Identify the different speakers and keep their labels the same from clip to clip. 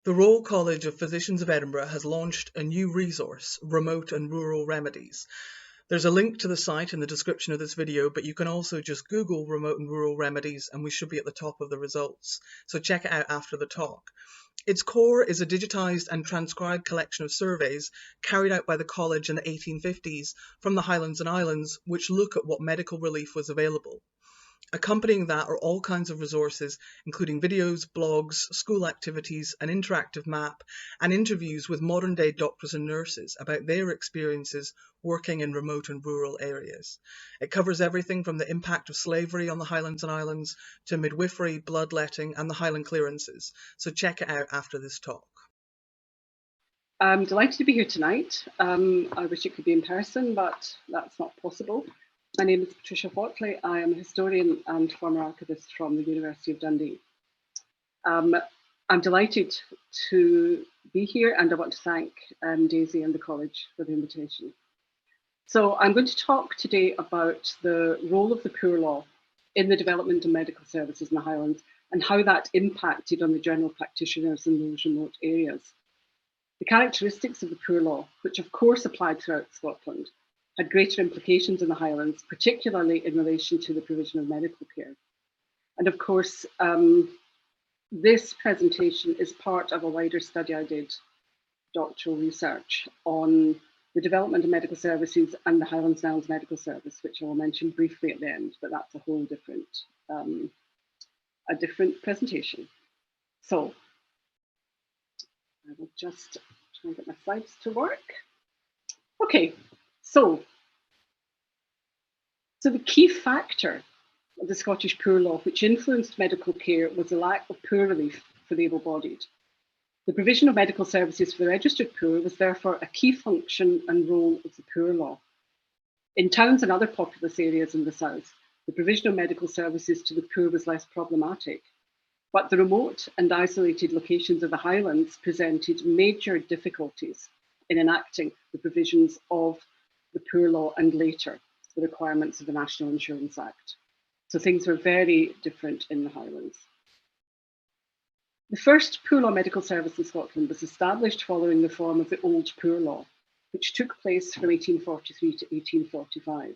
Speaker 1: The Royal College of Physicians of Edinburgh has launched a new resource, Remote and Rural Remedies. There's a link to the site in the description of this video, but you can also just Google Remote and Rural Remedies and we should be at the top of the results. So check it out after the talk. Its core is a digitised and transcribed collection of surveys carried out by the college in the 1850s from the Highlands and Islands, which look at what medical relief was available. Accompanying that are all kinds of resources, including videos, blogs, school activities, an interactive map, and interviews with modern-day doctors and nurses about their experiences working in remote and rural areas. It covers everything from the impact of slavery on the Highlands and Islands to midwifery, bloodletting, and the Highland clearances. So check it out after this talk.
Speaker 2: I'm delighted to be here tonight. I wish it could be in person, but that's not possible. My name is Patricia Whatley. I am a historian and former archivist from the University of Dundee. I'm delighted to be here, and I want to thank Daisy and the college for the invitation. So I'm going to talk today about the role of the Poor Law in the development of medical services in the Highlands and how that impacted on the general practitioners in those remote areas. The characteristics of the Poor Law, which of course applied throughout Scotland, had greater implications in the Highlands, particularly in relation to the provision of medical care. And of course, this presentation is part of a wider study I did, doctoral research, on the development of medical services and the Highlands and Islands Medical Service, which I will mention briefly at the end, but that's a whole different, presentation. So, I will just try and get my slides to work. Okay. So the key factor of the Scottish Poor Law which influenced medical care was the lack of poor relief for the able-bodied. The provision of medical services for the registered poor was therefore a key function and role of the Poor Law. In towns and other populous areas in the south, the provision of medical services to the poor was less problematic, but the remote and isolated locations of the Highlands presented major difficulties in enacting the provisions of the Poor Law and later the requirements of the National Insurance Act. So things were very different in the Highlands. The first Poor Law medical service in Scotland was established following the form of the Old Poor Law, which took place from 1843 to 1845.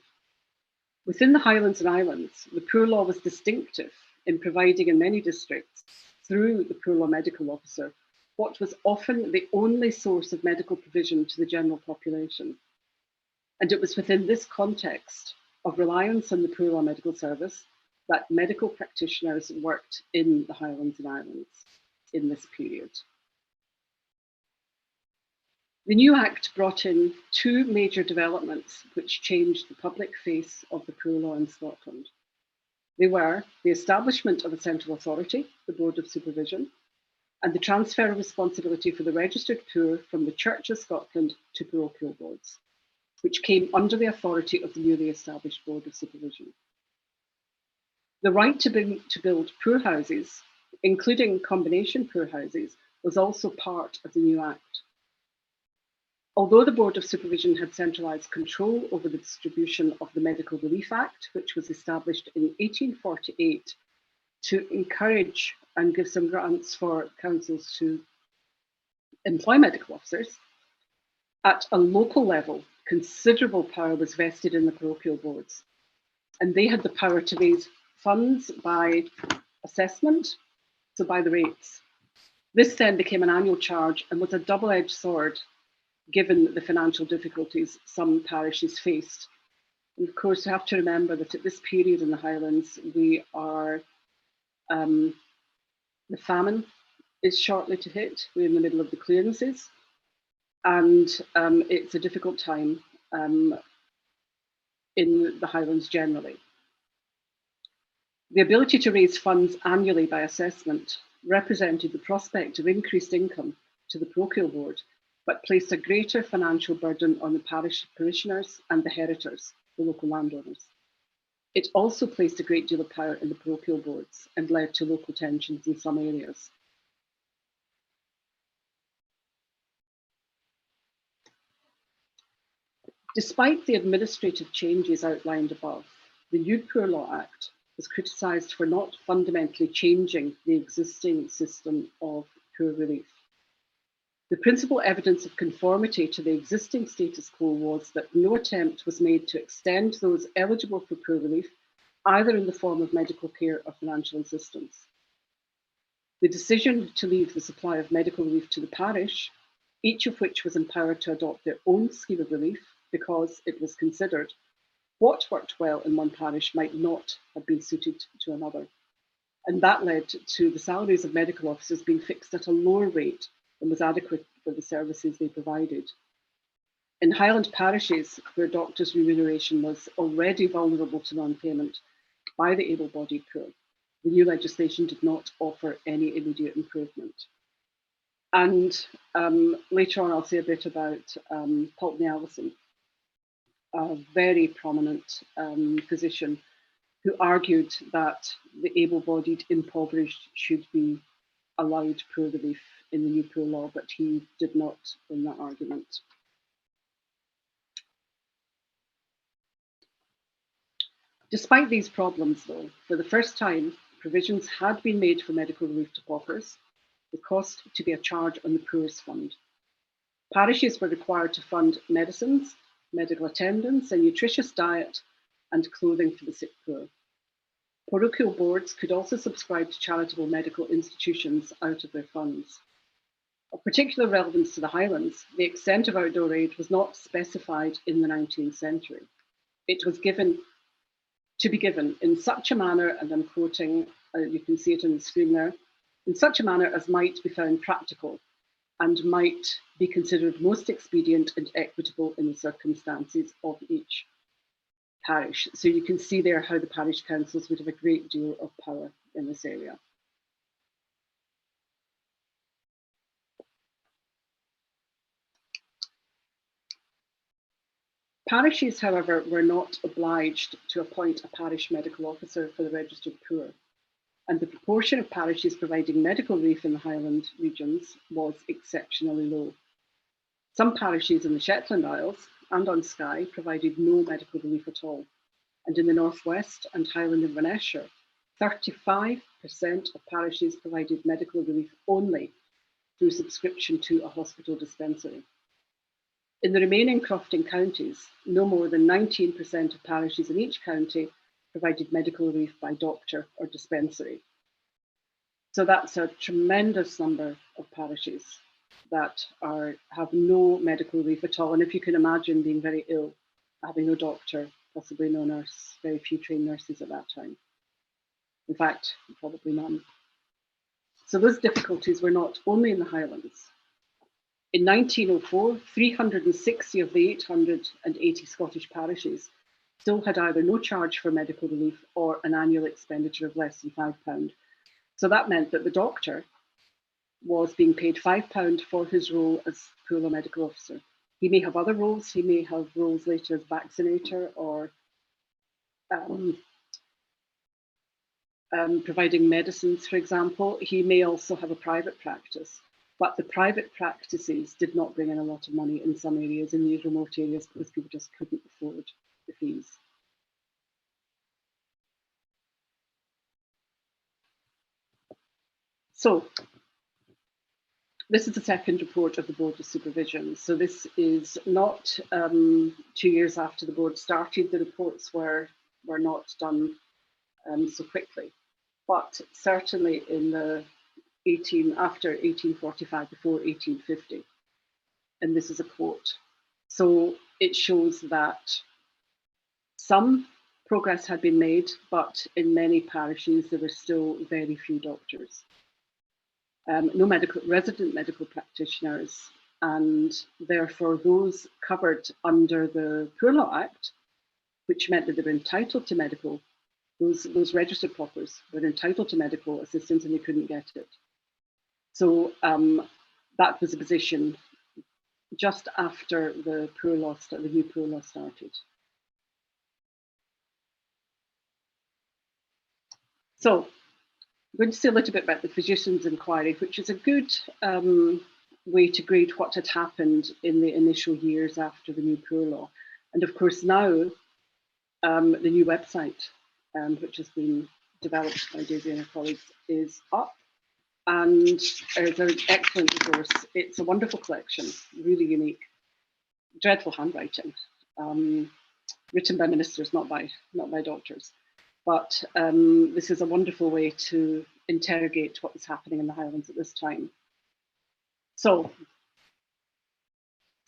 Speaker 2: Within the Highlands and Islands, the Poor Law was distinctive in providing in many districts, through the Poor Law medical officer, what was often the only source of medical provision to the general population. And it was within this context of reliance on the Poor Law Medical Service that medical practitioners worked in the Highlands and Islands in this period. The new Act brought in two major developments which changed the public face of the Poor Law in Scotland. They were the establishment of a central authority, the Board of Supervision, and the transfer of responsibility for the registered poor from the Church of Scotland to parochial boards, which came under the authority of the newly established Board of Supervision. The right to build poor houses, including combination poor houses, was also part of the new Act. Although the Board of Supervision had centralised control over the distribution of the Medical Relief Act, which was established in 1848 to encourage and give some grants for councils to employ medical officers, at a local level, considerable power was vested in the parochial boards, and they had the power to raise funds by assessment, so by the rates. This then became an annual charge and was a double-edged sword given the financial difficulties some parishes faced. And of course, you have to remember that at this period in the Highlands, we are, the famine is shortly to hit. We're in the middle of the clearances. And it's a difficult time in the Highlands generally. The ability to raise funds annually by assessment represented the prospect of increased income to the parochial board, but placed a greater financial burden on the parish parishioners and the heritors, the local landowners. It also placed a great deal of power in the parochial boards and led to local tensions in some areas. Despite the administrative changes outlined above, the new Poor Law Act was criticised for not fundamentally changing the existing system of poor relief. The principal evidence of conformity to the existing status quo was that no attempt was made to extend those eligible for poor relief, either in the form of medical care or financial assistance. The decision to leave the supply of medical relief to the parish, each of which was empowered to adopt their own scheme of relief because it was considered what worked well in one parish might not have been suited to another. And that led to the salaries of medical officers being fixed at a lower rate than was adequate for the services they provided. In Highland parishes, where doctors' remuneration was already vulnerable to non-payment by the able-bodied poor, the new legislation did not offer any immediate improvement. And later on, I'll say a bit about Pulteney Allison, a very prominent physician who argued that the able-bodied impoverished should be allowed poor relief in the new poor law, but he did not win that argument. Despite these problems, though, for the first time, provisions had been made for medical relief to paupers, the cost to be a charge on the Poor's Fund. Parishes were required to fund medicines, medical attendance, a nutritious diet, and clothing for the sick poor. Parochial boards could also subscribe to charitable medical institutions out of their funds. Of particular relevance to the Highlands, the extent of outdoor aid was not specified in the 19th century. It was to be given in such a manner, and I'm quoting, you can see it on the screen there, in such a manner as might be found practical and might be considered most expedient and equitable in the circumstances of each parish. So you can see there how the parish councils would have a great deal of power in this area. Parishes, however, were not obliged to appoint a parish medical officer for the registered poor, and the proportion of parishes providing medical relief in the Highland regions was exceptionally low. Some parishes in the Shetland Isles and on Skye provided no medical relief at all, and in the Northwest and Highland and Inverness, 35% of parishes provided medical relief only through subscription to a hospital dispensary. In the remaining crofting counties, no more than 19% of parishes in each county provided medical relief by doctor or dispensary. So that's a tremendous number of parishes that have no medical relief at all. And if you can imagine being very ill, having no doctor, possibly no nurse, very few trained nurses at that time. In fact, probably none. So those difficulties were not only in the Highlands. In 1904, 360 of the 880 Scottish parishes still had either no charge for medical relief or an annual expenditure of less than £5. So that meant that the doctor was being paid £5 for his role as poor law medical officer. He may have other roles. He may have roles later as vaccinator or providing medicines, for example. He may also have a private practice. But the private practices did not bring in a lot of money in some areas, in these remote areas, because people just couldn't afford the fees. So this is the second report of the Board of Supervision. So this is not 2 years after the board started. The reports were not done so quickly, but certainly in the after 1845, before 1850. And this is a quote. So it shows that some progress had been made, but in many parishes there were still very few doctors. No resident medical practitioners, and therefore those covered under the Poor Law Act, which meant that they were entitled to medical, those registered paupers were entitled to medical assistance and they couldn't get it. So that was a position just after the new poor law started. So I'm going to say a little bit about the Physicians Enquiry, which is a good way to grade what had happened in the initial years after the new poor law. And of course now the new website, which has been developed by Daisy and her colleagues, is up. and it's an excellent resource. It's a wonderful collection, really unique, dreadful handwriting, written by ministers, not by doctors. But this is a wonderful way to interrogate what was happening in the Highlands at this time. So,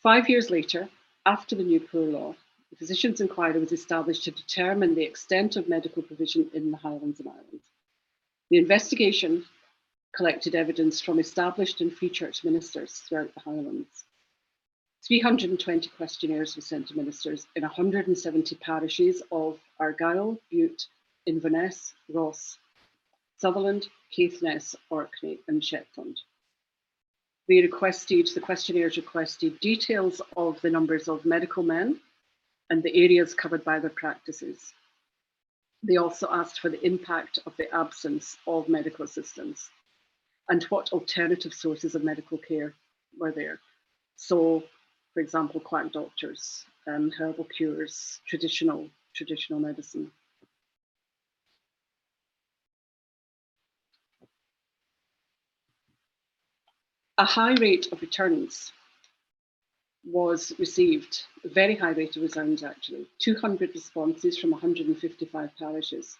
Speaker 2: 5 years later, after the new Poor Law, the Physicians Enquiry was established to determine the extent of medical provision in the Highlands and Islands. The investigation collected evidence from established and free church ministers throughout the Highlands. 320 questionnaires were sent to ministers in 170 parishes of Argyll, Bute, Inverness, Ross, Sutherland, Caithness, Orkney and Shetland. The questionnaires requested details of the numbers of medical men and the areas covered by their practices. They also asked for the impact of the absence of medical assistance and what alternative sources of medical care were there. So, for example, quack doctors, herbal cures, traditional medicine. A high rate of returns was received, a very high rate of returns actually, 200 responses from 155 parishes.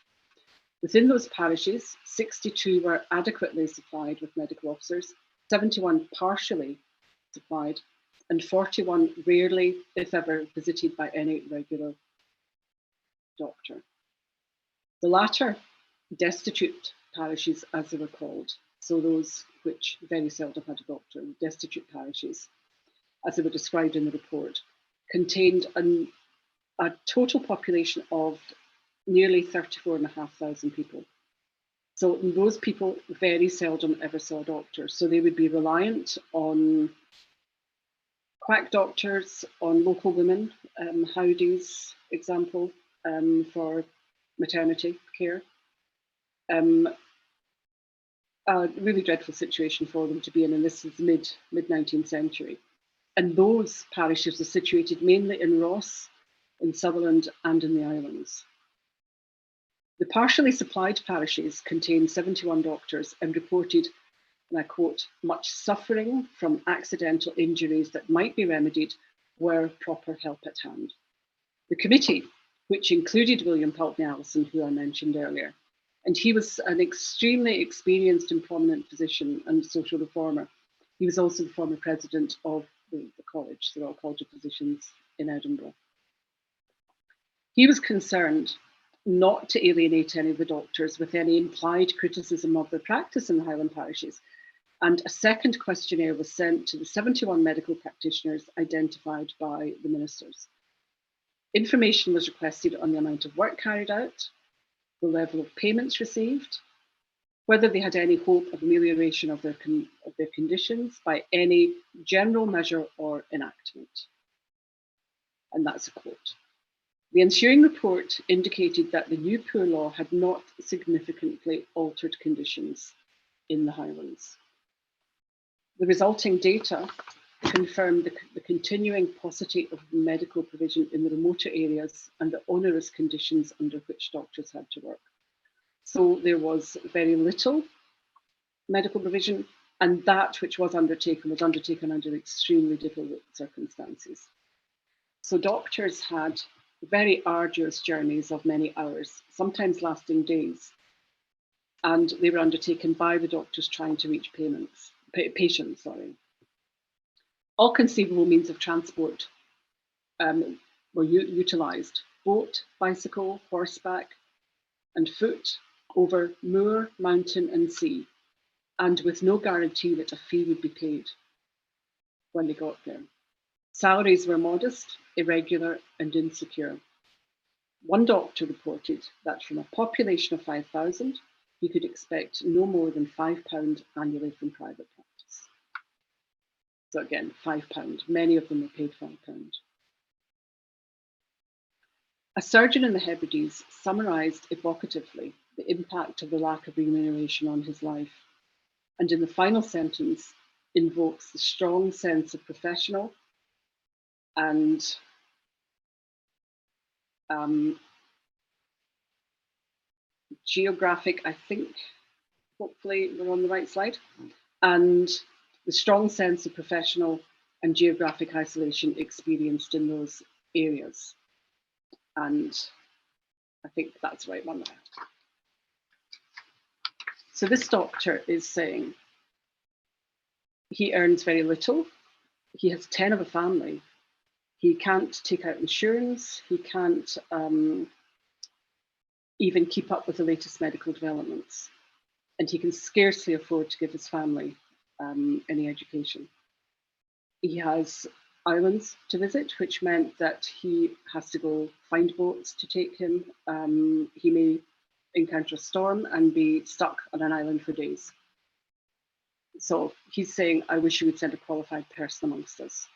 Speaker 2: Within those parishes, 62 were adequately supplied with medical officers, 71 partially supplied, and 41 rarely, if ever, visited by any regular doctor. The latter, destitute parishes as they were called, so those which very seldom had a doctor, destitute parishes, as they were described in the report, contained a total population of nearly 34,500 people. So those people very seldom ever saw a doctor. So they would be reliant on quack doctors, on local women, Howdy's example, for maternity care. A really dreadful situation for them to be in, and this is mid-19th century. And those parishes are situated mainly in Ross, in Sutherland and in the islands. The partially supplied parishes contained 71 doctors and reported, and I quote, much suffering from accidental injuries that might be remedied were proper help at hand. The committee, which included William Pulteney Allison, who I mentioned earlier, and he was an extremely experienced and prominent physician and social reformer. He was also the former president of the college, the Royal College of Physicians in Edinburgh. He was concerned not to alienate any of the doctors with any implied criticism of their practice in the Highland parishes, and a second questionnaire was sent to the 71 medical practitioners identified by the ministers. Information was requested on the amount of work carried out, the level of payments received, whether they had any hope of amelioration of their conditions by any general measure or enactment. And that's a quote. The ensuing report indicated that the new Poor Law had not significantly altered conditions in the Highlands. The resulting data confirmed the continuing paucity of medical provision in the remoter areas and the onerous conditions under which doctors had to work. So there was very little medical provision, and that which was undertaken under extremely difficult circumstances. So doctors had very arduous journeys of many hours, sometimes lasting days, and they were undertaken by the doctors trying to reach patients. All conceivable means of transport were utilised: boat, bicycle, horseback, and foot over moor, mountain, and sea, and with no guarantee that a fee would be paid when they got there. Salaries were modest, irregular, and insecure. One doctor reported that from a population of 5,000, he could expect no more than £5 annually from private practice. So again, £5. Many of them were paid £5. A surgeon in the Hebrides summarised evocatively the impact of the lack of remuneration on his life, and in the final sentence invokes the strong sense of professional and geographic, I think hopefully we're on the right slide, and the strong sense of professional and geographic isolation experienced in those areas. And I think that's the right one there. So this doctor is saying he earns very little. He has 10 of a family. He can't take out insurance. He can't even keep up with the latest medical developments. And he can scarcely afford to give his family any education. He has islands to visit, which meant that he has to go find boats to take him. He may encounter a storm and be stuck on an island for days. So he's saying, I wish you would send a qualified person amongst us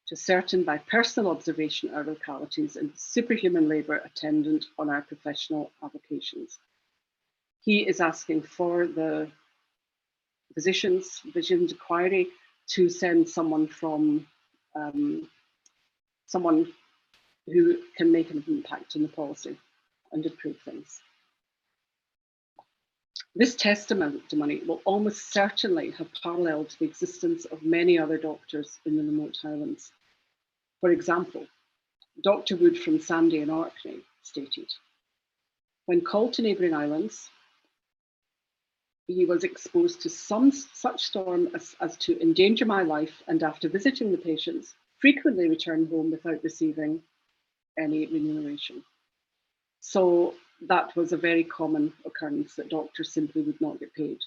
Speaker 2: to ascertain by personal observation our localities and superhuman labour attendant on our professional avocations. He is asking for the Physicians Enquiry to send someone from someone who can make an impact on the policy and improve things. This testimony will almost certainly have paralleled the existence of many other doctors in the remote Highlands. For example, Dr Wood from Sandy in Orkney stated, when called to neighbouring islands, he was exposed to some such storm as to endanger my life, and after visiting the patients, frequently returned home without receiving any remuneration. So that was a very common occurrence, that doctors simply would not get paid.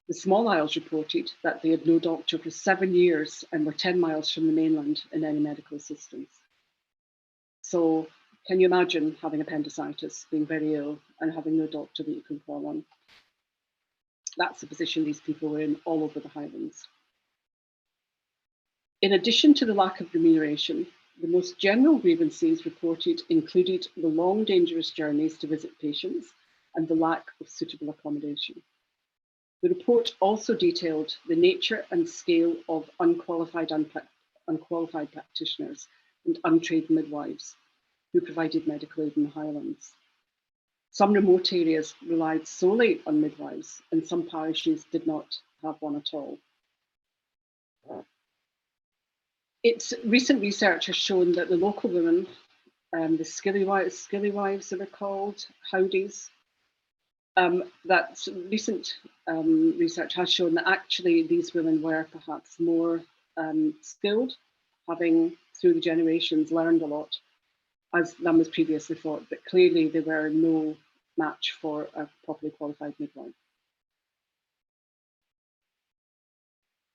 Speaker 2: The Small Isles reported that they had no doctor for 7 years and were 10 miles from the mainland in any medical assistance. So can you imagine having appendicitis, being very ill, and having no doctor that you can call on? That's the position these people were in all over the Highlands. In addition to the lack of remuneration, the most general grievances reported included the long, dangerous journeys to visit patients and the lack of suitable accommodation. The report also detailed the nature and scale of unqualified practitioners and untrained midwives who provided medical aid in the Highlands. Some remote areas relied solely on midwives, and some parishes did not have one at all. Recent research has shown that the local women, the skilly wives that are called, howdies, that recent research has shown that actually these women were perhaps more skilled, having through the generations learned a lot, than was previously thought, but clearly they were no match for a properly qualified midwife.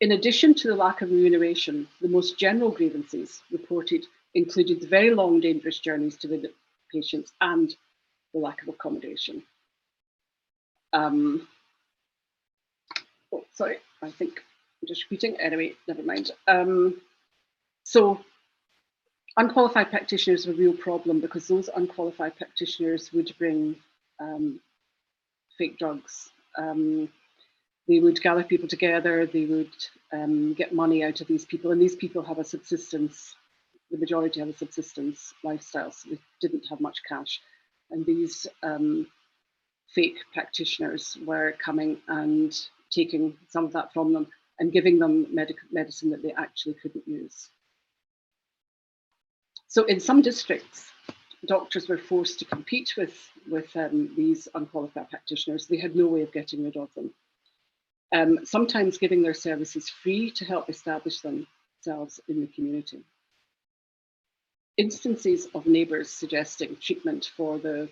Speaker 2: In addition to the lack of remuneration, the most general grievances reported included the very long, dangerous journeys to visit patients and the lack of accommodation. Oh, sorry, I think I'm just repeating. Anyway, never mind. So unqualified practitioners are a real problem because those unqualified practitioners would bring fake drugs. They would gather people together, they would get money out of these people, and these people have a subsistence, the majority have a subsistence lifestyle, so they didn't have much cash. And these fake practitioners were coming and taking some of that from them and giving them medicine that they actually couldn't use. So in some districts, doctors were forced to compete with these unqualified practitioners. They had no way of getting rid of them. Sometimes giving their services free to help establish themselves in the community. Instances of neighbours suggesting treatment for the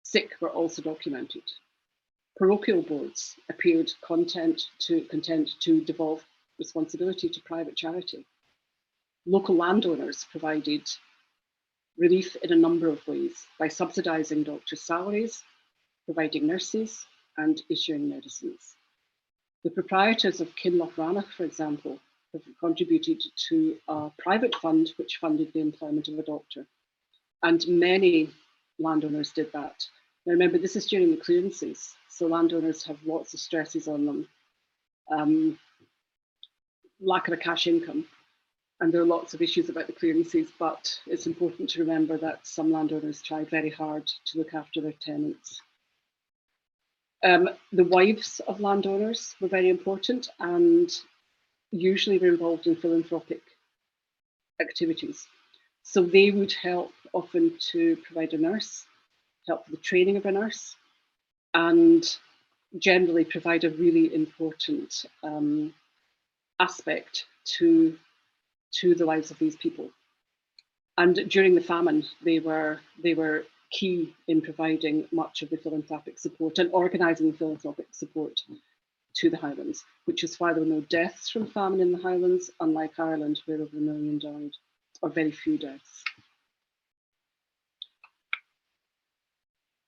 Speaker 2: sick were also documented. Parochial boards appeared content to devolve responsibility to private charity. Local landowners provided relief in a number of ways by subsidising doctors' salaries, providing nurses, and issuing medicines. The proprietors of Kinloch Rannoch, for example, have contributed to a private fund which funded the employment of a doctor. And many landowners did that. Now remember, this is during the clearances, so landowners have lots of stresses on them. Lack of a cash income, and there are lots of issues about the clearances, but it's important to remember that some landowners try very hard to look after their tenants. The wives of landowners were very important and usually were involved in philanthropic activities. So they would help often to provide a nurse, help with the training of a nurse, and generally provide a really important aspect to the lives of these people. And during the famine, they were key in providing much of the philanthropic support and organising the philanthropic support to the Highlands, which is why there were no deaths from famine in the Highlands, unlike Ireland, where over 1 million died, or very few deaths.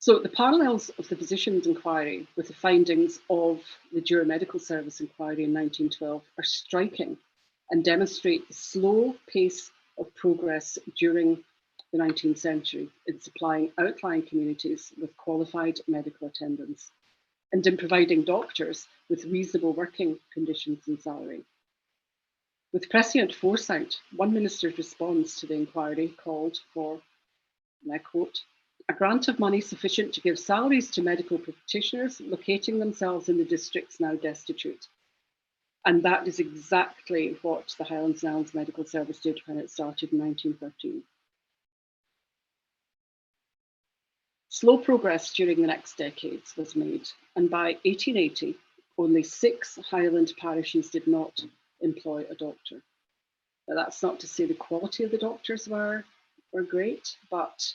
Speaker 2: So the parallels of the Physicians Enquiry with the findings of the Jura Medical Service Inquiry in 1912 are striking and demonstrate the slow pace of progress during the 19th century in supplying outlying communities with qualified medical attendants and in providing doctors with reasonable working conditions and salary. With prescient foresight, one minister's response to the inquiry called for, and I quote, "a grant of money sufficient to give salaries to medical practitioners locating themselves in the districts now destitute." And that is exactly what the Highlands and Islands Medical Service did when it started in 1913. Slow progress during the next decades was made, and by 1880, only 6 Highland parishes did not employ a doctor. Now, that's not to say the quality of the doctors were great, but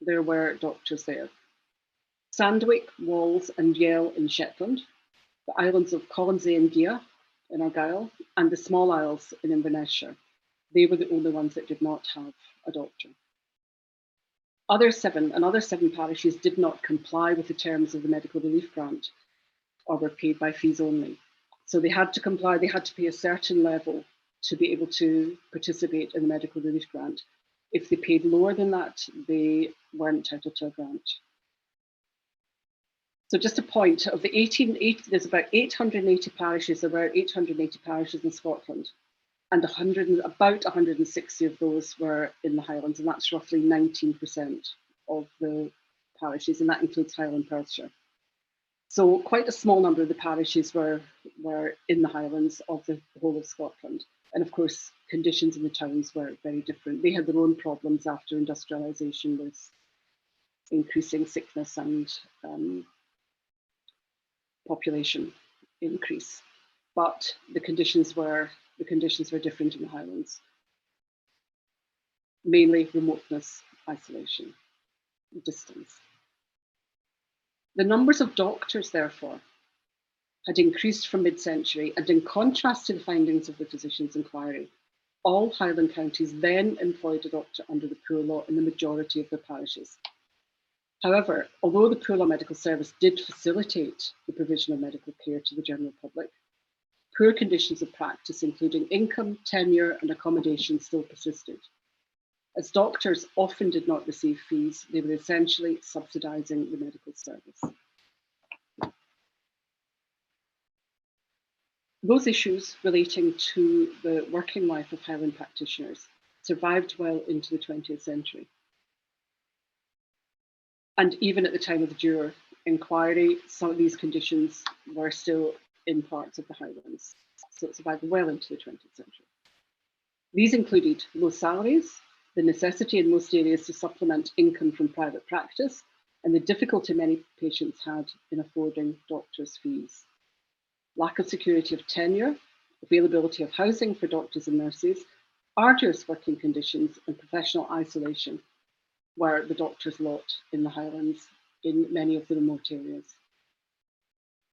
Speaker 2: there were doctors there. Sandwich, Walls and Yell in Shetland, the islands of Colonsay and Gia in Argyll, and the small isles in Inverness-shire. They were the only ones that did not have a doctor. Another seven parishes did not comply with the terms of the medical relief grant or were paid by fees only. So they had to comply, they had to pay a certain level to be able to participate in the medical relief grant. If they paid lower than that, they weren't entitled to a grant. So just a point, of the 1880, there's about 880 parishes, there were 880 parishes in Scotland, and about 160 of those were in the Highlands, and that's roughly 19% of the parishes, and that includes Highland Perthshire. So quite a small number of the parishes were in the Highlands of the whole of Scotland. And of course, conditions in the towns were very different. They had their own problems after industrialisation with increasing sickness and population increase. But the conditions were different in the Highlands. Mainly remoteness, isolation, distance. The numbers of doctors, therefore, had increased from mid-century, and in contrast to the findings of the Physicians' Enquiry, all Highland counties then employed a doctor under the Poor Law in the majority of their parishes. However, although the Poor Law Medical Service did facilitate the provision of medical care to the general public, poor conditions of practice, including income, tenure, and accommodation, still persisted. As doctors often did not receive fees, they were essentially subsidising the medical service. Those issues relating to the working life of Highland practitioners survived well into the 20th century. And even at the time of the Jura Inquiry, some of these conditions were still in parts of the Highlands. So it survived well into the 20th century. These included low salaries, the necessity in most areas to supplement income from private practice, and the difficulty many patients had in affording doctors' fees. Lack of security of tenure, availability of housing for doctors and nurses, arduous working conditions, and professional isolation were the doctor's lot in the Highlands in many of the remote areas.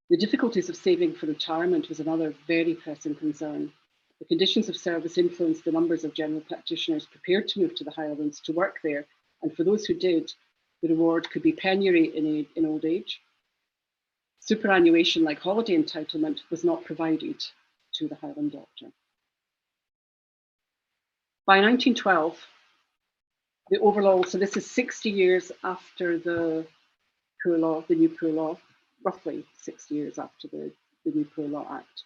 Speaker 2: The difficulties of saving for retirement was another very pressing concern. The conditions of service influenced the numbers of general practitioners prepared to move to the Highlands to work there, and for those who did, the reward could be penury in old age. Superannuation, like holiday entitlement, was not provided to the Highland doctor. By 1912, the overall, so this is 60 years after the Poor Law, the new Poor Law, roughly 60 years after the new Poor Law Act.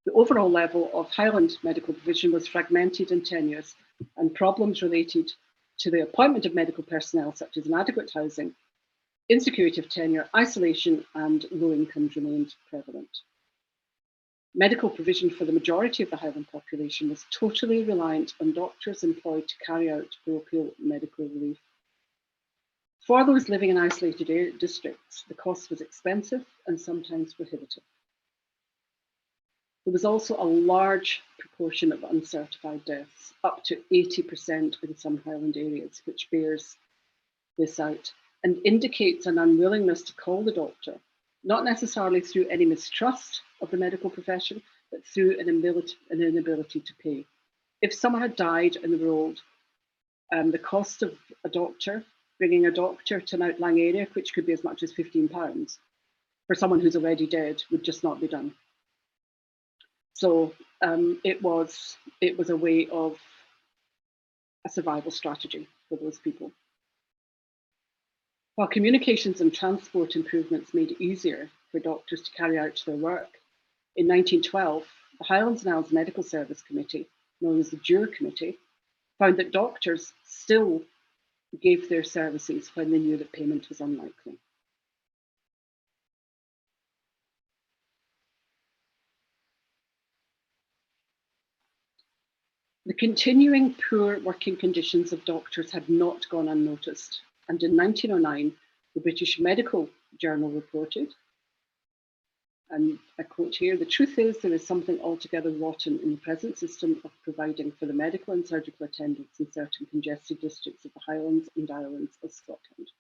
Speaker 2: The overall level of Highland medical provision was fragmented and tenuous, and problems related to the appointment of medical personnel, such as inadequate housing, Insecurity of tenure, isolation, and low incomes remained prevalent. Medical provision for the majority of the Highland population was totally reliant on doctors employed to carry out parochial medical relief. For those living in isolated districts, the cost was expensive and sometimes prohibitive. There was also a large proportion of uncertified deaths, up to 80% in some Highland areas, which bears this out and indicates an unwillingness to call the doctor, not necessarily through any mistrust of the medical profession, but through an inability to pay. If someone had died in the road, the cost of a doctor, bringing a doctor to an outlying area, which could be as much as £15, for someone who's already dead, would just not be done. So it was a way of a survival strategy for those people. While communications and transport improvements made it easier for doctors to carry out their work, in 1912, the Highlands and Islands Medical Service Committee, known as the Juror Committee, found that doctors still gave their services when they knew that payment was unlikely. The continuing poor working conditions of doctors had not gone unnoticed, and in 1909, the British Medical Journal reported, and I quote here, "The truth is there is something altogether rotten in the present system of providing for the medical and surgical attendants in certain congested districts of the Highlands and Islands of Scotland."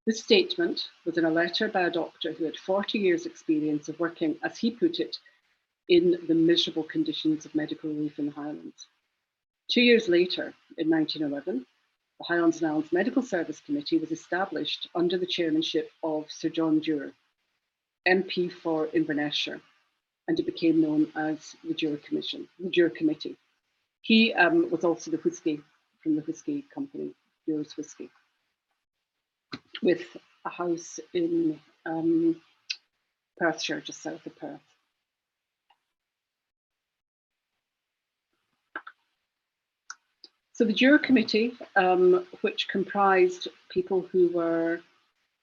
Speaker 2: This statement was in a letter by a doctor who had 40 years' experience of working, as he put it, in the miserable conditions of medical relief in the Highlands. 2 years later, in 1911, the Highlands and Islands Medical Service Committee was established under the chairmanship of Sir John Dewar, MP for Inverness-shire, and it became known as the Dewar Committee. He was also the whisky from the whisky company, Dewar's Whisky, with a house in Perthshire, just south of Perth. So the Juror Committee, which comprised people who were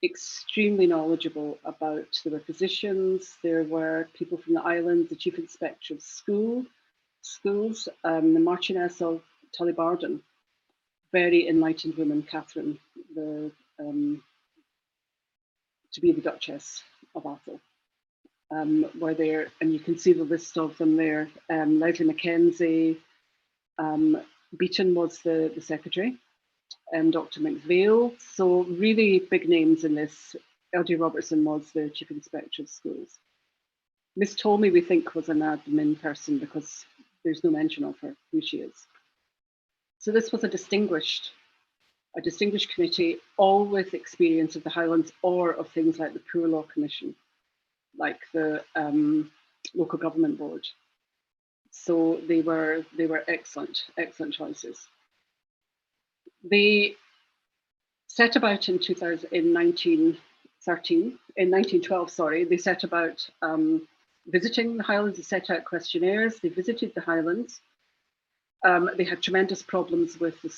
Speaker 2: extremely knowledgeable about, there were physicians, there were people from the islands, the Chief Inspector of Schools, the Marchioness of Tullibardine, very enlightened woman, Catherine, to be the Duchess of Atholl, were there, and you can see the list of them there. Leslie Mackenzie, Beaton was the secretary, Dr. McVeigh, so really big names in this. L.J. Robertson was the Chief Inspector of Schools. Miss Tolmie, we think, was an admin person because there's no mention of her, who she is. So this was a distinguished committee, all with experience of the Highlands or of things like the Poor Law Commission, like the Local Government Board. So they were excellent choices. They set about in 1912, sorry, they set about visiting the Highlands. They set out questionnaires. They visited the Highlands. They had tremendous problems with the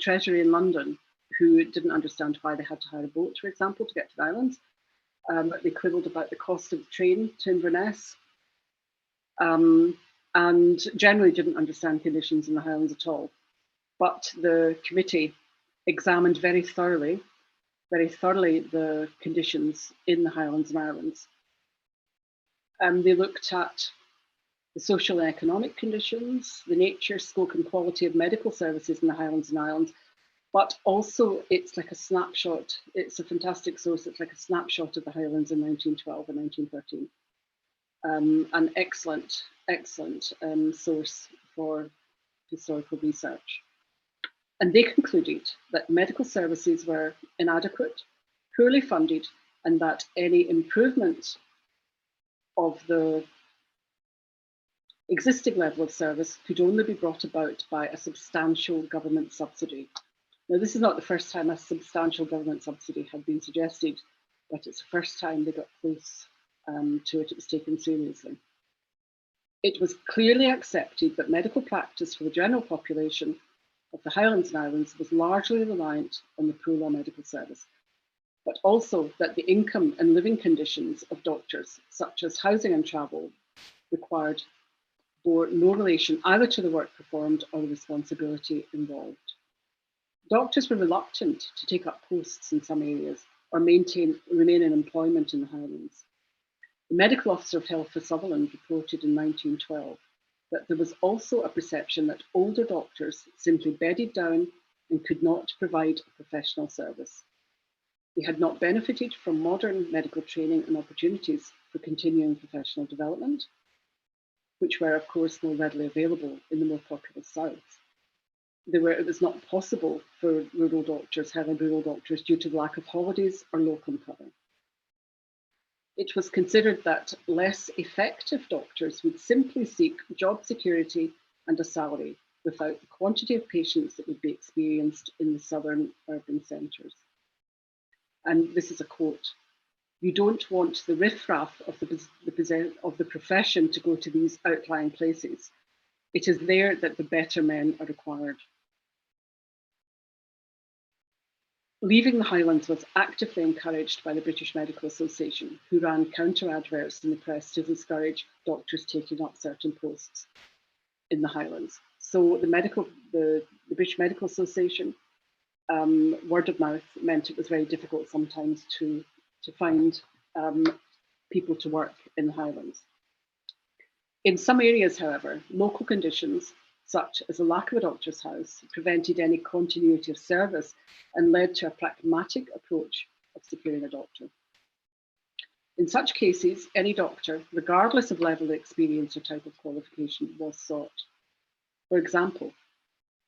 Speaker 2: Treasury in London, who didn't understand why they had to hire a boat, for example, to get to the islands. They quibbled about the cost of the train to Inverness, and generally didn't understand conditions in the Highlands at all. But the committee examined very thoroughly the conditions in the Highlands and Islands. They looked at the social and economic conditions, the nature, scope and quality of medical services in the Highlands and Islands, but also it's like a snapshot, it's a fantastic source, it's like a snapshot of the Highlands in 1912 and 1913. An excellent source for historical research. And they concluded that medical services were inadequate, poorly funded, and that any improvement of the existing level of service could only be brought about by a substantial government subsidy. Now, this is not the first time a substantial government subsidy had been suggested, but it's the first time they got close to it. It was taken seriously. It was clearly accepted that medical practice for the general population of the Highlands and Islands was largely reliant on the poor law medical service, but also that the income and living conditions of doctors, such as housing and travel, required bore no relation either to the work performed or the responsibility involved. Doctors were reluctant to take up posts in some areas or remain in employment in the Highlands. The medical officer of health for Sutherland reported in 1912 that there was also a perception that older doctors simply bedded down and could not provide a professional service. They had not benefited from modern medical training and opportunities for continuing professional development, which were, of course, more readily available in the more populous South. It was not possible for rural doctors, Highland rural doctors, due to the lack of holidays or locum cover. It was considered that less effective doctors would simply seek job security and a salary without the quantity of patients that would be experienced in the southern urban centres. And this is a quote: "You don't want the riffraff of the profession to go to these outlying places. It is there that the better men are required." Leaving the Highlands was actively encouraged by the British Medical Association, who ran counter-adverts in the press to discourage doctors taking up certain posts in the Highlands. So the British Medical Association, word of mouth meant it was very difficult sometimes to find people to work in the Highlands. In some areas, however, local conditions, such as a lack of a doctor's house, prevented any continuity of service and led to a pragmatic approach of securing a doctor. In such cases, any doctor, regardless of level of experience or type of qualification, was sought. For example,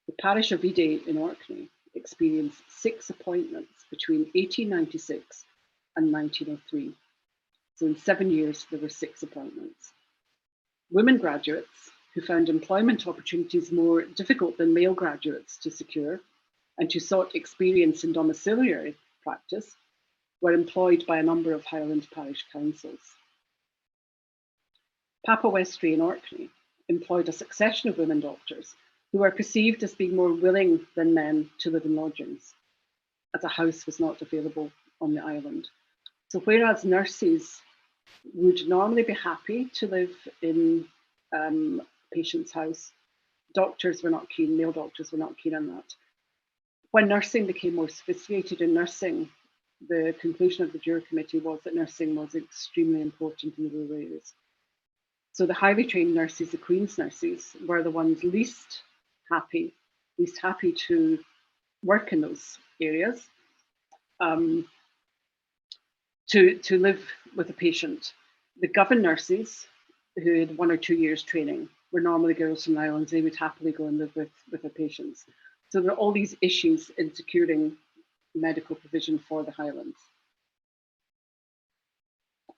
Speaker 2: the parish of Ide in Orkney experienced 6 appointments between 1896 and 1903. So in 7 years, there were 6 appointments. Women graduates who found employment opportunities more difficult than male graduates to secure and who sought experience in domiciliary practice were employed by a number of Highland parish councils. Papa Westray in Orkney employed a succession of women doctors who were perceived as being more willing than men to live in lodgings, as a house was not available on the island. So whereas nurses would normally be happy to live in patient's house, doctors were not keen, male doctors were not keen on that. When nursing became more sophisticated in nursing, the conclusion of the juror committee was that nursing was extremely important in the rural areas. So the highly trained nurses, the Queen's nurses, were the ones least happy to work in those areas, to live with a patient. The governed nurses, who had 1 or 2 years training, were normally girls from the islands. They would happily go and live with their patients. So there are all these issues in securing medical provision for the Highlands.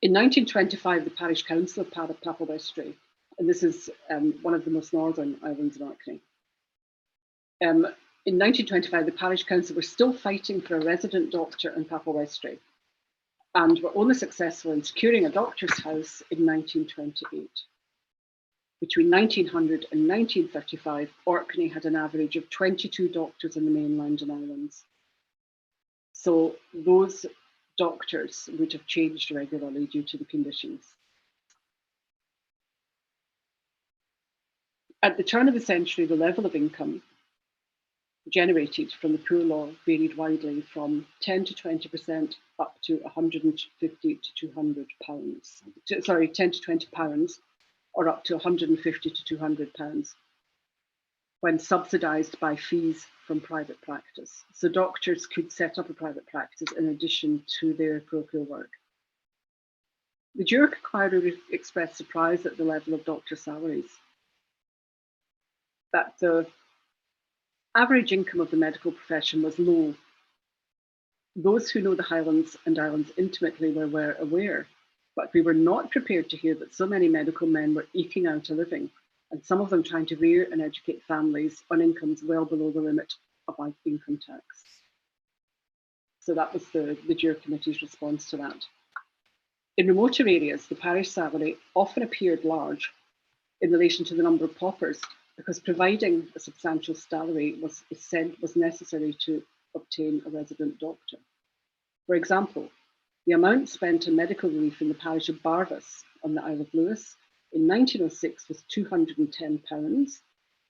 Speaker 2: In 1925, the Parish Council of Papa Westray, and this is one of the most northern islands in Orkney. In 1925, the Parish Council were still fighting for a resident doctor in Papa Westray, and were only successful in securing a doctor's house in 1928. Between 1900 and 1935, Orkney had an average of 22 doctors in the mainland and islands. So those doctors would have changed regularly due to the conditions. At the turn of the century, the level of income generated from the poor law varied widely from 10 to 20% up to 150 to 200 pounds. 10 to 20 pounds, or up to 150 to 200 pounds, when subsidised by fees from private practice. So doctors could set up a private practice in addition to their parochial work. The juror inquiry expressed surprise at the level of doctor salaries, that the average income of the medical profession was low. Those who know the Highlands and Islands intimately were aware, but we were not prepared to hear that so many medical men were eking out a living, and some of them trying to rear and educate families on incomes well below the limit of income tax. So that was the juror committee's response to that. In remoter areas, the parish salary often appeared large in relation to the number of paupers because providing a substantial salary was necessary to obtain a resident doctor. For example, the amount spent on medical relief in the parish of Barvas on the Isle of Lewis in 1906 was £210,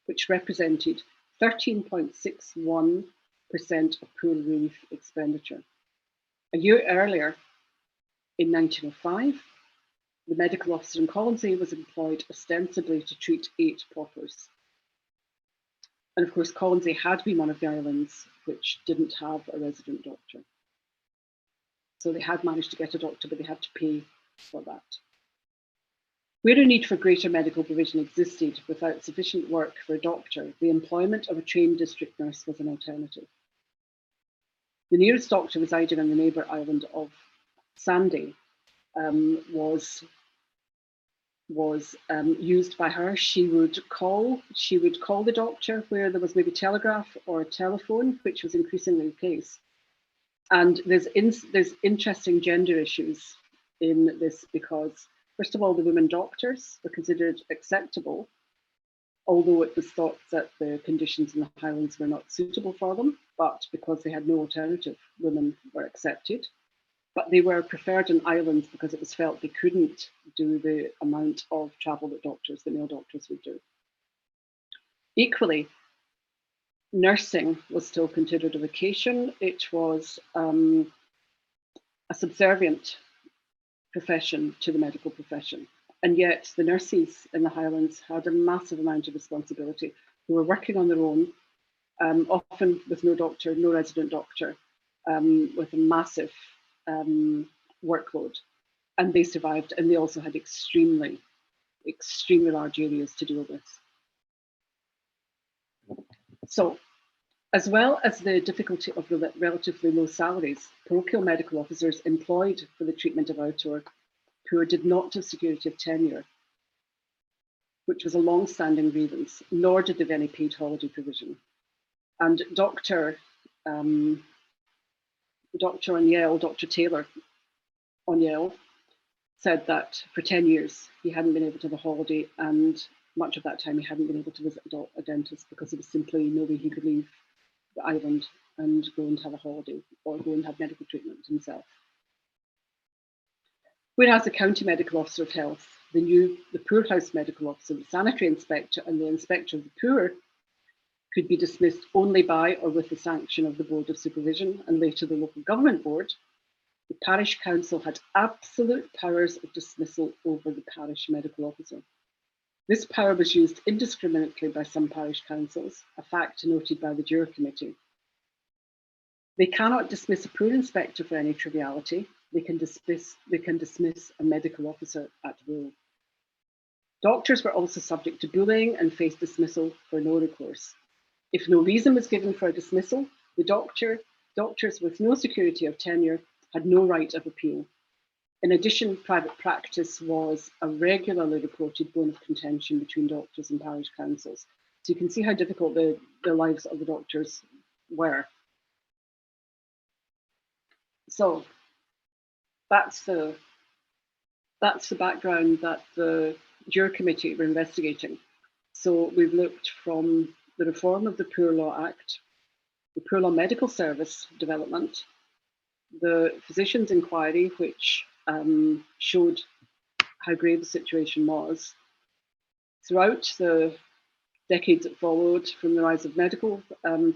Speaker 2: which represented 13.61% of poor relief expenditure. A year earlier, in 1905, the medical officer in Colonsay was employed ostensibly to treat 8 paupers. And of course, Colonsay had been one of the islands which didn't have a resident doctor. So they had managed to get a doctor, but they had to pay for that. Where a need for greater medical provision existed without sufficient work for a doctor, the employment of a trained district nurse was an alternative. The nearest doctor residing on the neighbour island of Sandy was used by her. She would call the doctor where there was maybe telegraph or telephone, which was increasingly the case. And there's interesting gender issues in this because, first of all, the women doctors were considered acceptable, although it was thought that the conditions in the Highlands were not suitable for them, but because they had no alternative, women were accepted. But they were preferred in islands because it was felt they couldn't do the amount of travel that male doctors would do. Equally, nursing was still considered a vocation. It was a subservient profession to the medical profession. And yet the nurses in the Highlands had a massive amount of responsibility, who were working on their own, often with no doctor, no resident doctor, with a massive workload. And they survived, and they also had extremely, extremely large areas to deal with. So, as well as the difficulty of relatively low salaries, parochial medical officers employed for the treatment of outdoor poor did not have security of tenure, which was a long-standing grievance, nor did they have any paid holiday provision. And Dr. Taylor on Yale said that for 10 years he hadn't been able to have a holiday, and much of that time he hadn't been able to visit a dentist because there was simply no way he could leave the island and go and have a holiday or go and have medical treatment himself. Whereas the county medical officer of health, the poorhouse medical officer, the sanitary inspector, and the inspector of the poor could be dismissed only by or with the sanction of the Board of Supervision and later the local government board, the parish council had absolute powers of dismissal over the parish medical officer. This power was used indiscriminately by some parish councils, a fact noted by the juror committee. They cannot dismiss a poor inspector for any triviality. They can dismiss a medical officer at will. Doctors were also subject to bullying and faced dismissal for no recourse. If no reason was given for a dismissal, the doctors with no security of tenure had no right of appeal. In addition, private practice was a regularly reported bone of contention between doctors and parish councils. So you can see how difficult the lives of the doctors were. So that's the background that the juror committee were investigating. So we've looked from the reform of the Poor Law Act, the Poor Law Medical Service development, the Physicians Enquiry, which showed how grave the situation was. Throughout the decades that followed, from the rise of medical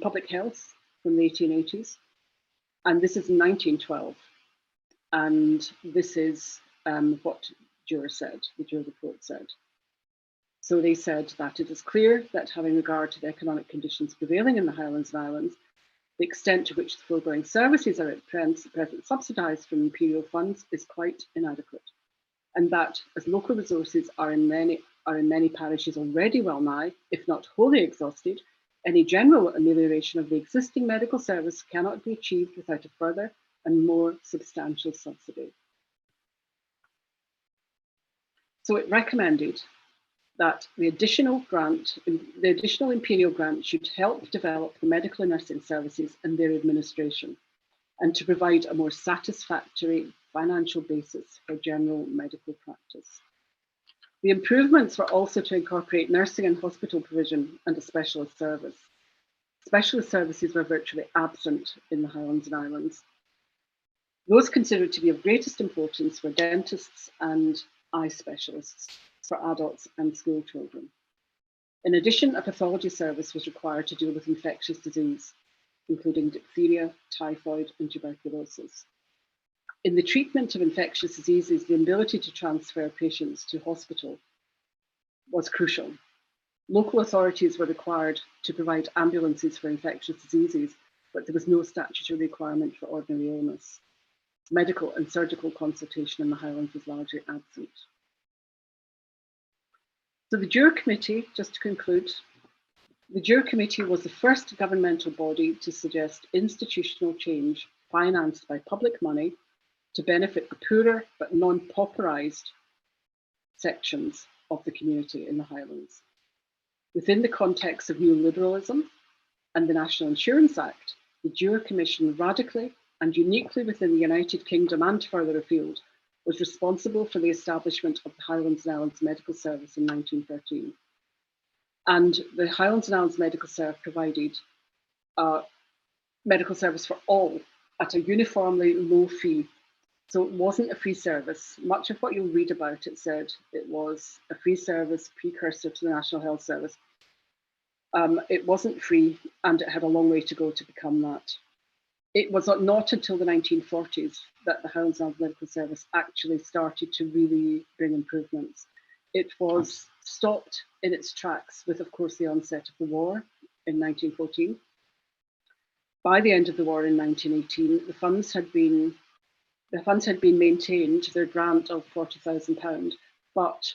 Speaker 2: public health from the 1880s, and this is 1912. And this is what juror said, the juror report said. So they said that it is clear that having regard to the economic conditions prevailing in the Highlands and Islands, the extent to which the foregoing services are at present subsidised from imperial funds is quite inadequate, and that as local resources are in many parishes already well nigh, if not wholly exhausted, any general amelioration of the existing medical service cannot be achieved without a further and more substantial subsidy. So it recommended that the additional imperial grant should help develop the medical and nursing services and their administration, and to provide a more satisfactory financial basis for general medical practice. The improvements were also to incorporate nursing and hospital provision and a specialist service. Specialist services were virtually absent in the Highlands and Islands. Those considered to be of greatest importance were dentists and eye specialists for adults and school children. In addition, a pathology service was required to deal with infectious disease, including diphtheria, typhoid, and tuberculosis. In the treatment of infectious diseases, the ability to transfer patients to hospital was crucial. Local authorities were required to provide ambulances for infectious diseases, but there was no statutory requirement for ordinary illness. Medical and surgical consultation in the Highlands was largely absent. So the Juror Committee, just to conclude, the Juror Committee was the first governmental body to suggest institutional change financed by public money to benefit the poorer but non-pauperised sections of the community in the Highlands. Within the context of neoliberalism and the National Insurance Act, the Juror Commission radically and uniquely within the United Kingdom and further afield was responsible for the establishment of the Highlands and Islands Medical Service in 1913. And the Highlands and Islands Medical Service provided medical service for all at a uniformly low fee. So it wasn't a free service. Much of what you'll read about it said it was a free service precursor to the National Health Service. It wasn't free, and it had a long way to go to become that. It was not until the 1940s that the Highlands and Islands Medical Service actually started to really bring improvements. It was stopped in its tracks with, of course, the onset of the war in 1914. By the end of the war in 1918, the funds had been maintained, their grant of £40,000, but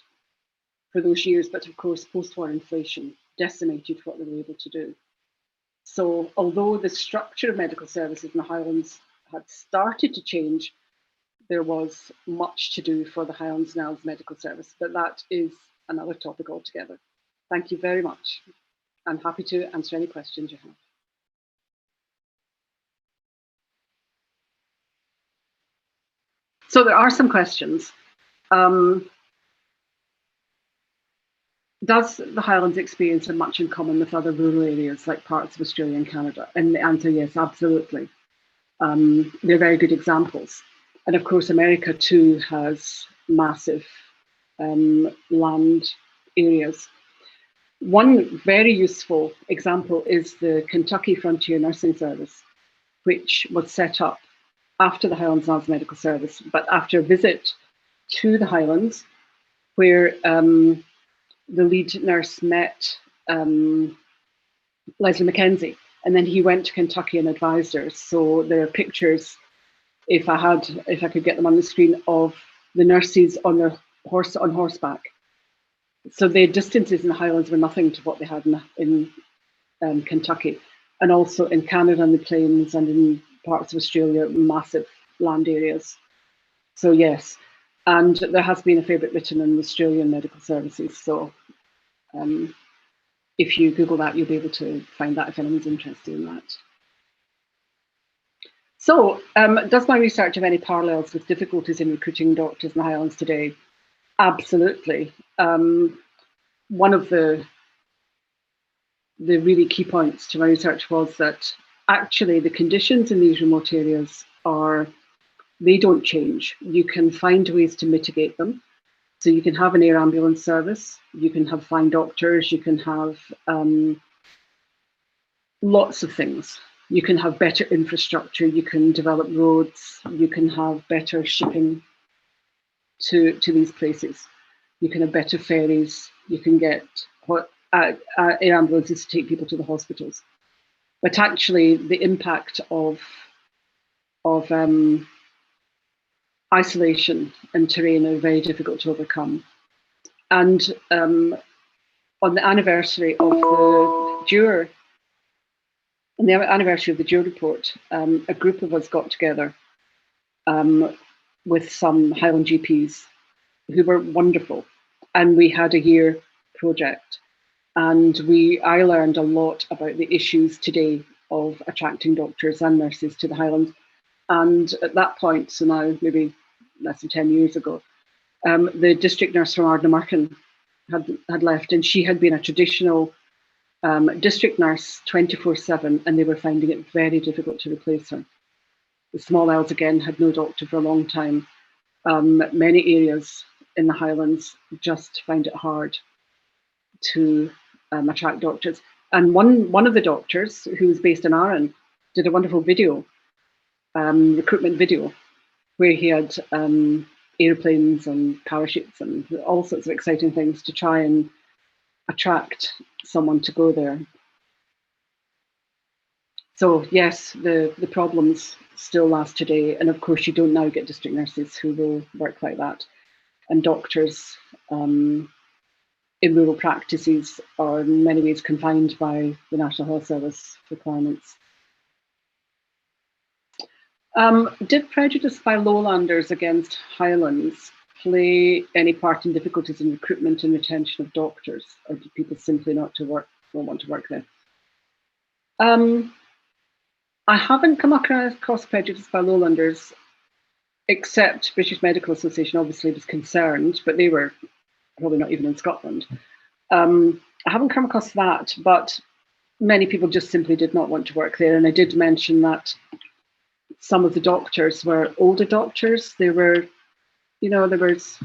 Speaker 2: for those years, but of course, post-war inflation decimated what they were able to do. So although the structure of medical services in the Highlands had started to change, there was much to do for the Highlands and Islands Medical Service, but that is another topic altogether. Thank you very much. I'm happy to answer any questions you have. So there are some questions. Does the Highlands experience much in common with other rural areas like parts of Australia and Canada? And the answer, yes, absolutely. They're very good examples. And of course, America too has massive land areas. One very useful example is the Kentucky Frontier Nursing Service, which was set up after the Highlands and Islands Medical Service, but after a visit to the Highlands, where the lead nurse met Leslie Mackenzie, and then he went to Kentucky and advised her. So there are pictures, if I could get them on the screen, of the nurses on their on horseback. So the distances in the Highlands were nothing to what they had in Kentucky, and also in Canada and the plains and in parts of Australia, massive land areas. So yes. And there has been a fair bit written in Australian medical services. So if you Google that, you'll be able to find that if anyone's interested in that. So does my research have any parallels with difficulties in recruiting doctors in the Highlands today? Absolutely. One of the really key points to my research was that actually the conditions in these remote areas they don't change. You can find ways to mitigate them. So you can have an air ambulance service, you can have fine doctors, you can have lots of things. You can have better infrastructure, you can develop roads, you can have better shipping to these places. You can have better ferries, you can get air ambulances to take people to the hospitals. But actually the impact of isolation and terrain are very difficult to overcome. And on the anniversary of the Juror, report, a group of us got together with some Highland GPs who were wonderful, and we had a year project, and I learned a lot about the issues today of attracting doctors and nurses to the Highlands. And at that point, so now maybe less than 10 years ago, The district nurse from Ardnamurchan had left, and she had been a traditional district nurse 24/7, and they were finding it very difficult to replace her. The Small Isles, again, had no doctor for a long time. Many areas in the Highlands just find it hard to attract doctors. And one of the doctors, who was based in Arran, did a wonderful video, recruitment video, where he had airplanes and parachutes and all sorts of exciting things to try and attract someone to go there. So yes, the problems still last today. And of course, you don't now get district nurses who will work like that. And doctors in rural practices are in many ways confined by the National Health Service requirements. Did prejudice by lowlanders against Highlands play any part in difficulties in recruitment and retention of doctors, or did people simply not want to work there? I haven't come across prejudice by lowlanders, except British Medical Association obviously was concerned, but they were probably not even in Scotland. I haven't come across that, but many people just simply did not want to work there. And I did mention that some of the doctors were older doctors. There were, there was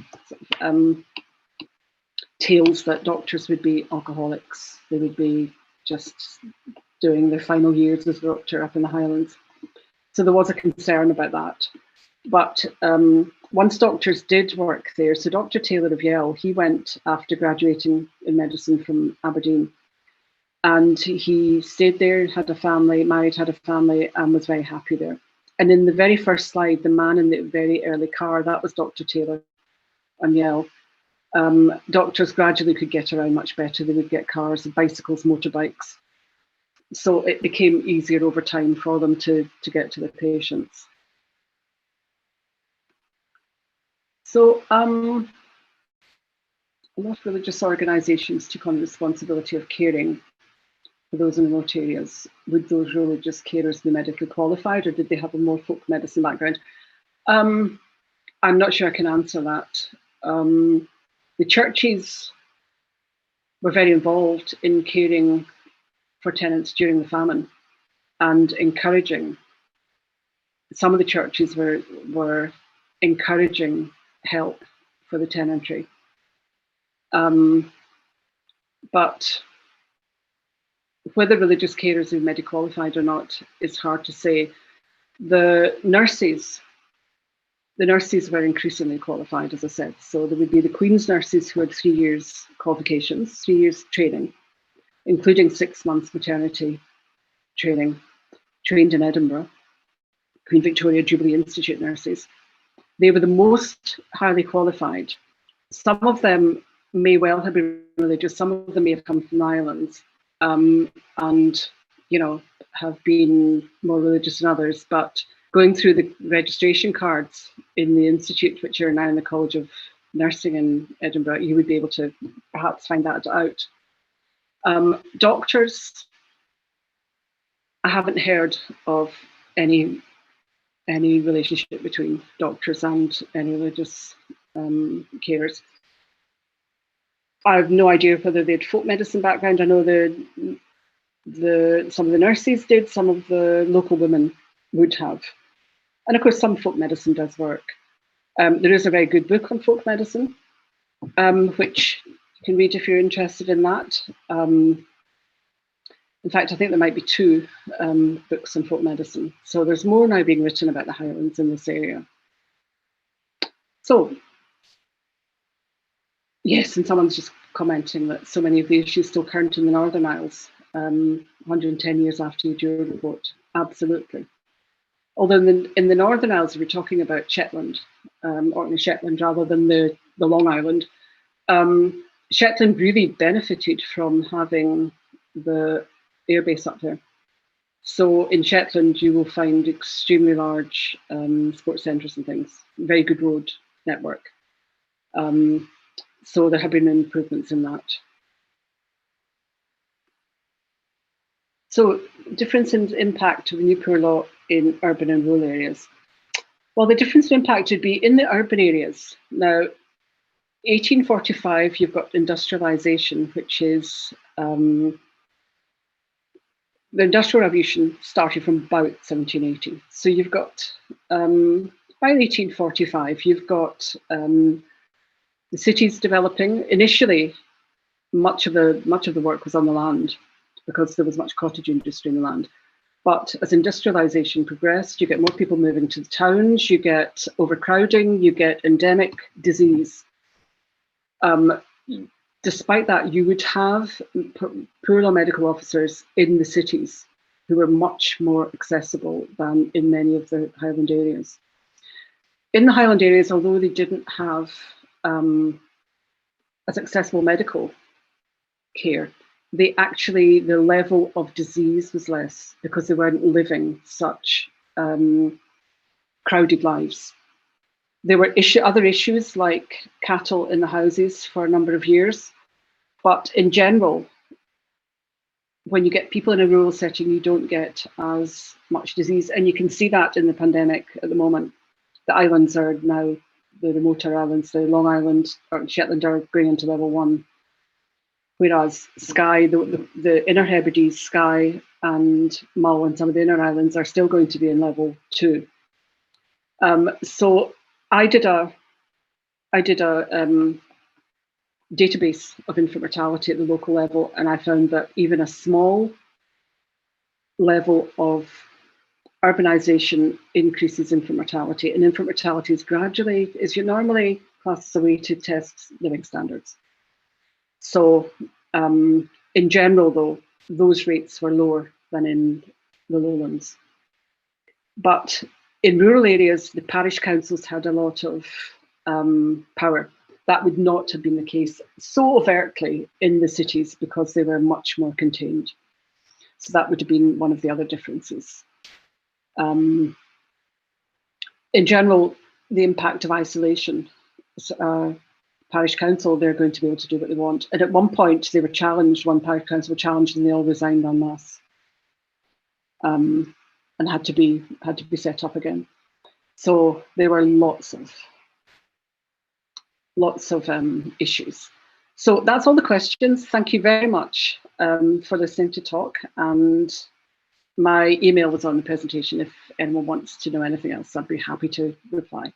Speaker 2: tales that doctors would be alcoholics. They would be just doing their final years as a doctor up in the Highlands. So there was a concern about that. But once doctors did work there, so Dr. Taylor of Yell, he went after graduating in medicine from Aberdeen, and he stayed there, had a family, married, had a family, and was very happy there. And in the very first slide, the man in the very early car, that was Dr. Taylor on Yell. Doctors gradually could get around much better. They would get cars, bicycles, motorbikes. So it became easier over time for them to get to the patients. So a lot of religious organisations took on the responsibility of caring for those in remote areas. Would those religious carers be medically qualified, or did they have a more folk medicine background? I'm not sure I can answer that. The churches were very involved in caring for tenants during the famine and encouraging. Some of the churches were encouraging help for the tenantry. But whether religious carers are medically qualified or not is hard to say. The nurses were increasingly qualified, as I said. So there would be the Queen's nurses who had 3 years qualifications, 3 years training, including 6 months maternity training, trained in Edinburgh, Queen Victoria Jubilee Institute nurses. They were the most highly qualified. Some of them may well have been religious, some of them may have come from the islands, and have been more religious than others, but going through the registration cards in the institute, which are now in the College of Nursing in Edinburgh, you would be able to perhaps find that out. Doctors, I haven't heard of any relationship between doctors and any religious carers. I have no idea whether they had folk medicine background. I know some of the nurses did, some of the local women would have. And of course, some folk medicine does work. There is a very good book on folk medicine, which you can read if you're interested in that. In fact, I think there might be 2 books on folk medicine. So there's more now being written about the Highlands in this area. So, yes, and someone's just commenting that so many of the issues still current in the Northern Isles, 110 years after your report. Absolutely. Although in the Northern Isles, we're talking about Shetland, Orkney Shetland rather than the Long Island. Shetland really benefited from having the airbase up there. So in Shetland, you will find extremely large sports centres and things, very good road network. So there have been improvements in that. So difference in impact of the new poor law in urban and rural areas. Well, the difference in impact would be in the urban areas. Now, 1845, you've got industrialisation, which is the Industrial Revolution started from about 1780. So you've got, by 1845, you've got the cities developing. Initially, much of the work was on the land because there was much cottage industry in the land. But as industrialisation progressed, you get more people moving to the towns, you get overcrowding, you get endemic disease. Despite that, you would have poor law medical officers in the cities who were much more accessible than in many of the Highland areas. In the Highland areas, although they didn't have as accessible medical care, the level of disease was less because they weren't living such crowded lives. There were other issues like cattle in the houses for a number of years, but in general, when you get people in a rural setting, you don't get as much disease, and you can see that in the pandemic at the moment. The islands are now, the remoter islands, the Long Island or Shetland are going into level 1. Whereas Skye, the Inner Hebrides, Skye and Mull and some of the inner islands are still going to be in level 2. So I did a database of infant mortality at the local level, and I found that even a small level of urbanisation increases infant mortality, and infant mortality is normally classed as a way to test living standards. So in general, though, those rates were lower than in the lowlands. But in rural areas, the parish councils had a lot of power. That would not have been the case so overtly in the cities because they were much more contained. So that would have been one of the other differences. In general, the impact of isolation. Parish council, they're going to be able to do what they want. And at one point, they were challenged, one parish council were challenged, and they all resigned en masse. And had to be set up again. So there were lots of issues. So that's all the questions. Thank you very much for listening to talk. And my email was on the presentation. If anyone wants to know anything else, I'd be happy to reply.